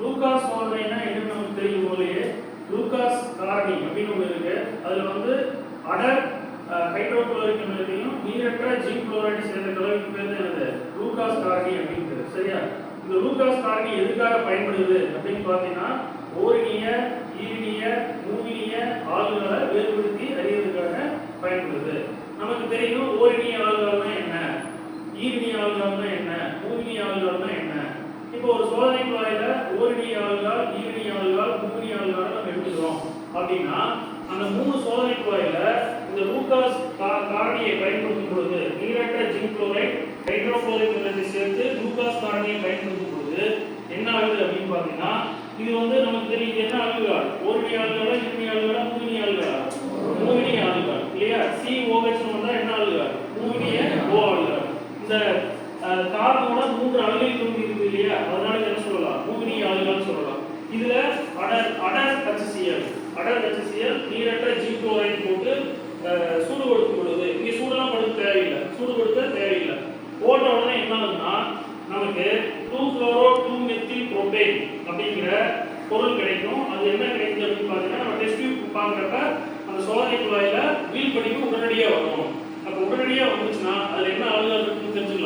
Lucas சோதனைனா என்னன்னு நமக்கு தெரியும் போலயே லூகாஸ் காரணி அப்படின்னு ஒன்று இருக்கு. அதுல வந்து அடர் ஹைட்ரோகுளோரிக் அமிலத்தையும் நீரற்ற ஜிங்க் குளோரைடு சேர்ந்த கலவைக்கு பேர் என்னது லூகாஸ் காரணி அப்படின்னு. சரியா? இந்த லூகாஸ் காரணி எதுக்காக பயன்படுது அப்படின்னு பார்த்தீங்கன்னா ஓரினிய ஈரினிய மூவினிய ஆளுகளை வேறுபடுத்தி அறியறதுக்காக பயன்படுது. நமக்கு தெரியும் ஓரினிய ஆளுகள்னா என்ன, ஈரினிய ஆளுகள்னா என்ன, மூவினிய ஆளுகள்னா என்ன. இப்போ ஒரு சோதனை குழாயில ஓரினிய ஆளுகள், ஈரினிய ஆளுகள், மூவினிய ஆளுகள் நம்ம எடுத்துக்கிறோம் அப்படின்னா அந்த 3 சோதனை குழாயில இந்த லூகாஸ் காரணியை பயன்படுத்தும் பொழுது நீரற்ற ஜிங்க் குளோரைட் ஹைட்ரோகுளோரிக் அமிலத்தை சேர்த்து லூகாஸ் காரணியை பயன்படுத்தும் பொழுது என்ன ஆகுது அப்படின்னு பார்த்தீங்கன்னா இது வந்து நமக்கு தெரியும் என்ன ஆளுகள் ஓரினிய ஆளுகளா, ஈரினிய ஆளுகளா, மூவினிய ஆளுகளா, மூவினிய ஆளுகள் இல்லையா? COH வந்தா என்ன ஆளுகள் மூவினிய O ஆளுகள். இந்த கார்பனோட 3 அல்கைல் குழுக்கள் இருக்கு இல்லையா? அதனால என்ன சொல்லலாம் மூவினிய ஆளுகள்னு சொல்லலாம். இதுல அடர் HCl நீரற்ற ஜிங்க் குளோரைடு போட்டு சூடு கொடுக்கும் பொழுது இங்க சூடெல்லாம் கொடுக்க தேவையில்லை, சூடு கொடுக்க தேவையில்லை. போட்ட உடனே என்ன ஆகுதுன்னா நமக்கு 2-fluoro-2-methyl-propane அப்படிங்கிற பொருள் கிடைக்கும். அது என்ன கிடைக்குது அப்படின்னு பார்த்தீங்கன்னா நம்ம டெஸ்ட் டியூப் பார்க்குறப்ப அந்த சோதனை குழாயில வீல் படிப்பு உடனடியாக வரணும். அப்போ உடனடியாக வந்துச்சுன்னா அதில் என்ன ஆளுகள் இருக்குன்னு தெரிஞ்சுக்கலாம்.